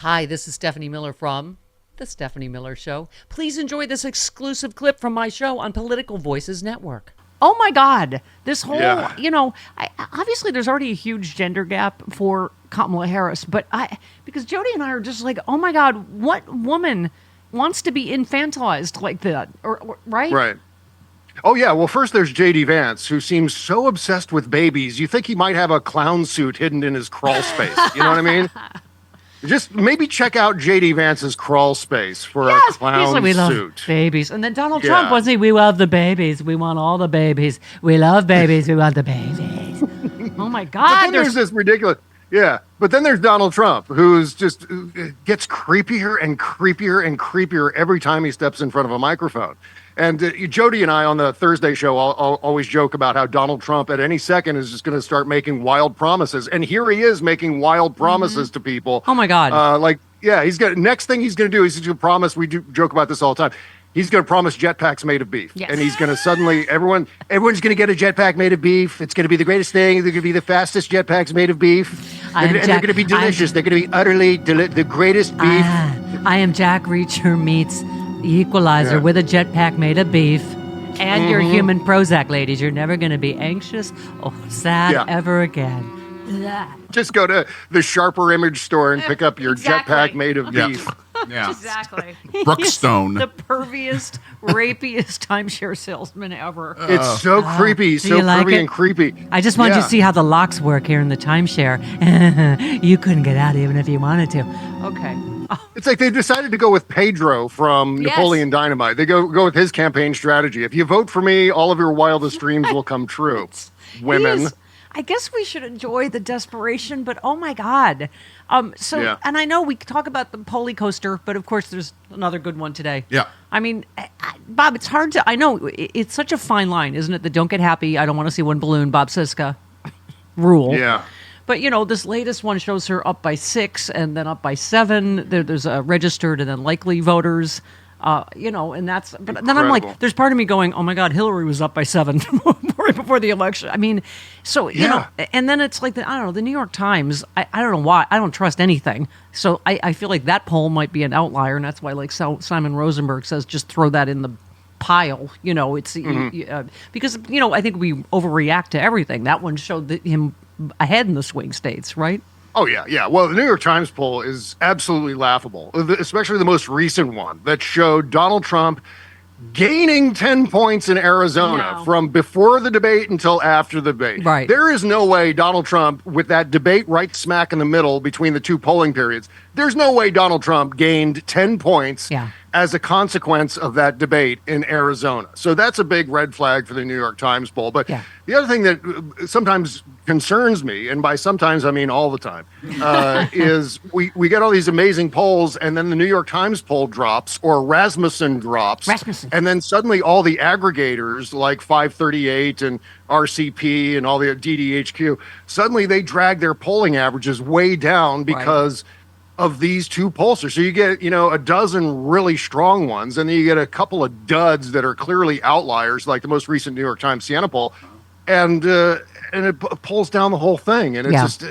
Hi, this is Stephanie Miller from The Stephanie Miller Show. Please enjoy this exclusive clip from my show on Political Voices Network. Oh my God, this whole, obviously there's already a huge gender gap for Kamala Harris, but because Jody and I are just like, oh my God, what woman wants to be infantilized like that? Right? Right. Oh, yeah. Well, first there's J.D. Vance, who seems so obsessed with babies. You think he might have a clown suit hidden in his crawl space. You know what I mean? Just maybe check out J.D. Vance's crawl space for a clown like, we suit. love babies. And then Donald Trump, wasn't he? We love the babies. We want all the babies. We love babies. We want the babies. Oh, my God. But then there's this ridiculous... Yeah, but then there's Donald Trump, who's just gets creepier and creepier and creepier every time he steps in front of a microphone. And Jody and I on the Thursday show always joke about how Donald Trump at any second is just going to start making wild promises. And here he is making wild promises to people. Oh, my God. Next thing he's going to do is he's going to promise, we do joke about this all the time. He's going to promise jetpacks made of beef. Yes. And he's going to suddenly, everyone's going to get a jetpack made of beef. It's going to be the greatest thing. They're going to be the fastest jetpacks made of beef. And they're going to be delicious. They're going to be utterly the greatest beef. I am Jack Reacher meets Equalizer with a jetpack made of beef. And your human Prozac, ladies. You're never going to be anxious or sad ever again. Just go to the Sharper Image store and pick up your jetpack made of beef. Yeah. Exactly. Brookstone. The perviest, rapiest timeshare salesman ever. It's so creepy, so pervy and creepy. I just wanted you to see how the locks work here in the timeshare. You couldn't get out even if you wanted to. Okay. It's like they decided to go with Pedro from Napoleon Dynamite. They go with his campaign strategy. If you vote for me, all of your wildest dreams will come true. Women. I guess we should enjoy the desperation, but oh my God. And I know we talk about the Polly coaster, but of course there's another good one today. Yeah. I mean, Bob, it's hard to, I know it's such a fine line, isn't it? The don't get happy, I don't want to see one balloon, Bob Siska rule. Yeah. But, this latest one shows her up by 6 and then up by 7. There's registered and then likely voters. And that's, but Incredible. then I'm like, there's part of me going, oh my God, Hillary was up by 7 right before the election. I mean, so, and then it's like, the New York Times, I don't know why, I don't trust anything. So I feel like that poll might be an outlier. And that's why, like, Simon Rosenberg says, just throw that in the pile, it's because, I think we overreact to everything. That one showed him ahead in the swing states, right? Oh, yeah. Well, the New York Times poll is absolutely laughable, especially the most recent one that showed Donald Trump gaining 10 points in Arizona from before the debate until after the debate. Right. There is no way Donald Trump, with that debate right smack in the middle between the two polling periods, there's no way Donald Trump gained 10 points as a consequence of that debate in Arizona. So that's a big red flag for the New York Times poll. But the other thing that sometimes concerns me, and by sometimes I mean all the time, is we get all these amazing polls, and then the New York Times poll drops, or Rasmussen drops, and then suddenly all the aggregators like 538 and RCP and all the DDHQ, suddenly they drag their polling averages way down because of these two pollsters. So you get, a dozen really strong ones, and then you get a couple of duds that are clearly outliers, like the most recent New York Times Siena poll, and it pulls down the whole thing. And it's just,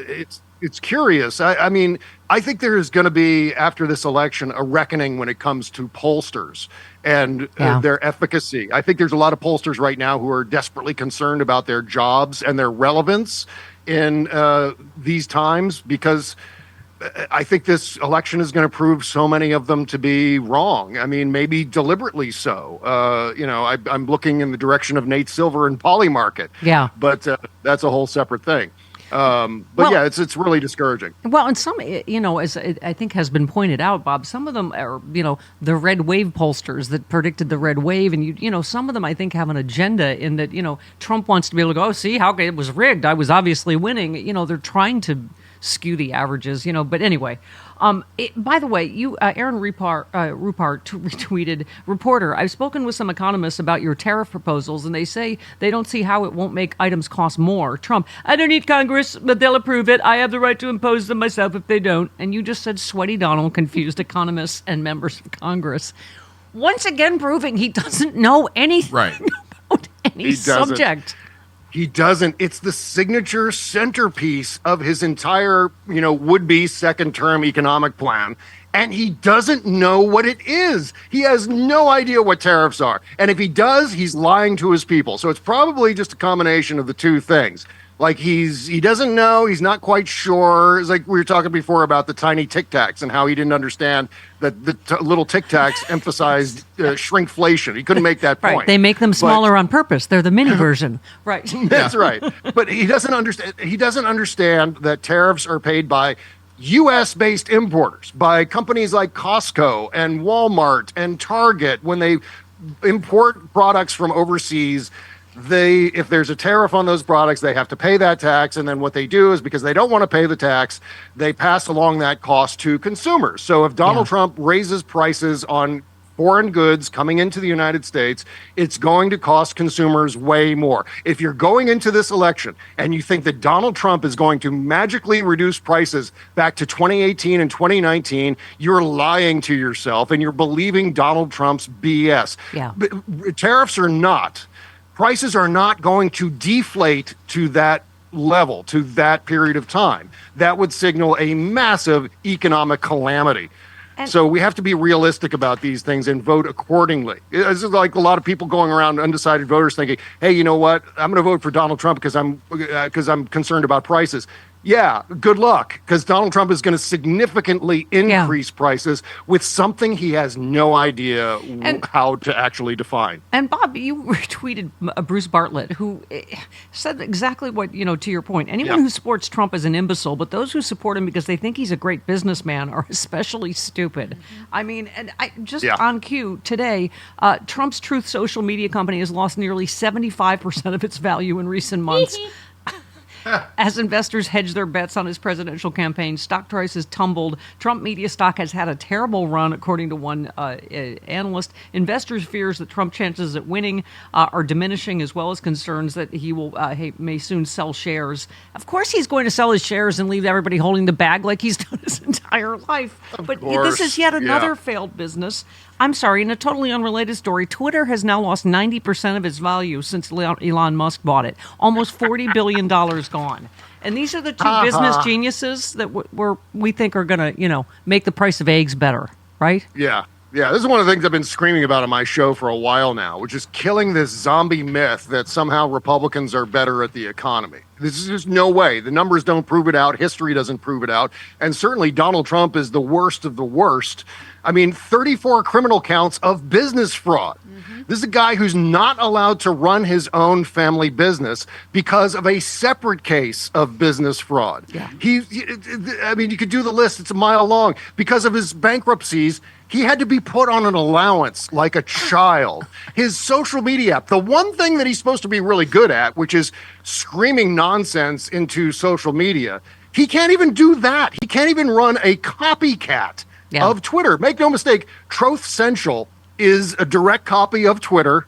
it's curious. I mean, I think there is going to be, after this election, a reckoning when it comes to pollsters and their efficacy. I think there's a lot of pollsters right now who are desperately concerned about their jobs and their relevance in these times, because I think this election is going to prove so many of them to be wrong. I mean, maybe deliberately so. I'm looking in the direction of Nate Silver and Polymarket. Yeah. But that's a whole separate thing. It's really discouraging. Well, and some, as I think has been pointed out, Bob, some of them are, the red wave pollsters that predicted the red wave. And, some of them, I think, have an agenda in that, Trump wants to be able to go, see how it was rigged. I was obviously winning. They're trying to skew the averages, but anyway. By the way, Aaron Rupart retweeted, reporter, I've spoken with some economists about your tariff proposals, and they say they don't see how it won't make items cost more. Trump, I don't need Congress, but they'll approve it. I have the right to impose them myself if they don't. And you just said Sweaty Donald confused economists and members of Congress. Once again, proving he doesn't know anything about any subject. He doesn't. It's the signature centerpiece of his entire, would-be second-term economic plan. And he doesn't know what it is. He has no idea what tariffs are. And if he does, he's lying to his people. So it's probably just a combination of the two things. Like he doesn't know, he's not quite sure. It's like we were talking before about the tiny Tic Tacs and how he didn't understand that the little Tic Tacs emphasized shrinkflation. He couldn't make that point. Right, they make them smaller on purpose. They're the mini version. Right. That's right. But he doesn't understand. He doesn't understand that tariffs are paid by U.S.-based importers, by companies like Costco and Walmart and Target. When they import products from overseas, if there's a tariff on those products, they have to pay that tax. And then what they do is, because they don't want to pay the tax, they pass along that cost to consumers. So if Donald Trump raises prices on foreign goods coming into the United States, it's going to cost consumers way more. If you're going into this election and you think that Donald Trump is going to magically reduce prices back to 2018 and 2019, you're lying to yourself and you're believing Donald Trump's BS. Yeah. Prices are not going to deflate to that level, to that period of time. That would signal a massive economic calamity. So we have to be realistic about these things and vote accordingly. It's like a lot of people going around, undecided voters, thinking, hey, you know what? I'm going to vote for Donald Trump because I'm concerned about prices. Yeah, good luck, because Donald Trump is going to significantly increase prices with something he has no idea how to actually define. And Bob, you retweeted Bruce Bartlett, who said exactly what, to your point. Anyone who supports Trump is an imbecile, but those who support him because they think he's a great businessman are especially stupid. I mean, and on cue today, Trump's Truth social media company has lost nearly 75% of its value in recent months. As investors hedge their bets on his presidential campaign, stock prices tumbled. Trump media stock has had a terrible run, according to one analyst. Investors' fears that Trump chances at winning are diminishing, as well as concerns that he may soon sell shares. Of course he's going to sell his shares and leave everybody holding the bag like he's done his entire life. But this is yet another failed business. I'm sorry, in a totally unrelated story, Twitter has now lost 90% of its value since Elon Musk bought it. Almost $40 billion gone. And these are the two business geniuses that we think are going to, make the price of eggs better, right? Yeah. Yeah, this is one of the things I've been screaming about on my show for a while now, which is killing this zombie myth that somehow Republicans are better at the economy. This is just no way. The numbers don't prove it out. History doesn't prove it out. And certainly Donald Trump is the worst of the worst. I mean, 34 criminal counts of business fraud. Mm-hmm. This is a guy who's not allowed to run his own family business because of a separate case of business fraud. Yeah. You could do the list. It's a mile long. Because of his bankruptcies, he had to be put on an allowance like a child. His social media app, the one thing that he's supposed to be really good at, which is screaming nonsense into social media, he can't even do that. He can't even run a copycat of Twitter. Make no mistake, Truth Central is a direct copy of Twitter,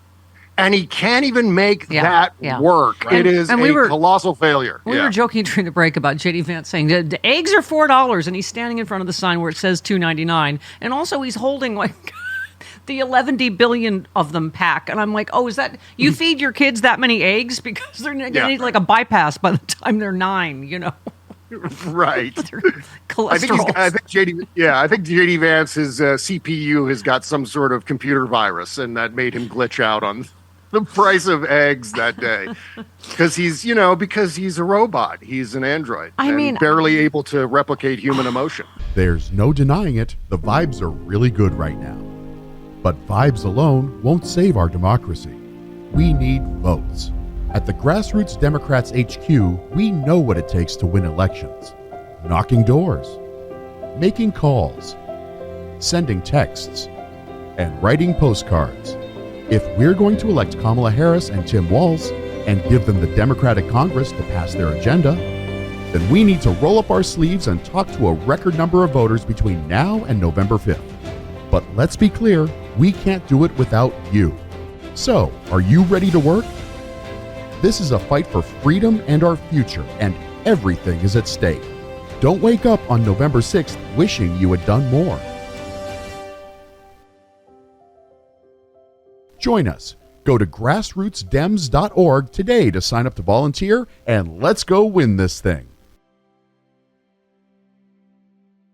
and he can't even make that work. Right. It is colossal failure. We were joking during the break about J.D. Vance saying the eggs are $4, and he's standing in front of the sign where it says $2.99, and also he's holding like the 11 billion of them pack, and I'm like, oh, is that you feed your kids that many eggs because they're going to need like a bypass by the time they're 9, Right. I think JD Vance's CPU has got some sort of computer virus, and that made him glitch out on the price of eggs that day. Because he's a robot. He's an android. Barely able to replicate human emotion. There's no denying it. The vibes are really good right now. But vibes alone won't save our democracy. We need votes. At the Grassroots Democrats HQ, we know what it takes to win elections. Knocking doors, making calls, sending texts, and writing postcards. If we're going to elect Kamala Harris and Tim Walz and give them the Democratic Congress to pass their agenda, then we need to roll up our sleeves and talk to a record number of voters between now and November 5th. But let's be clear, we can't do it without you. So, are you ready to work? This is a fight for freedom and our future, and everything is at stake. Don't wake up on November 6th wishing you had done more. Join us. Go to grassrootsdems.org today to sign up to volunteer, and let's go win this thing.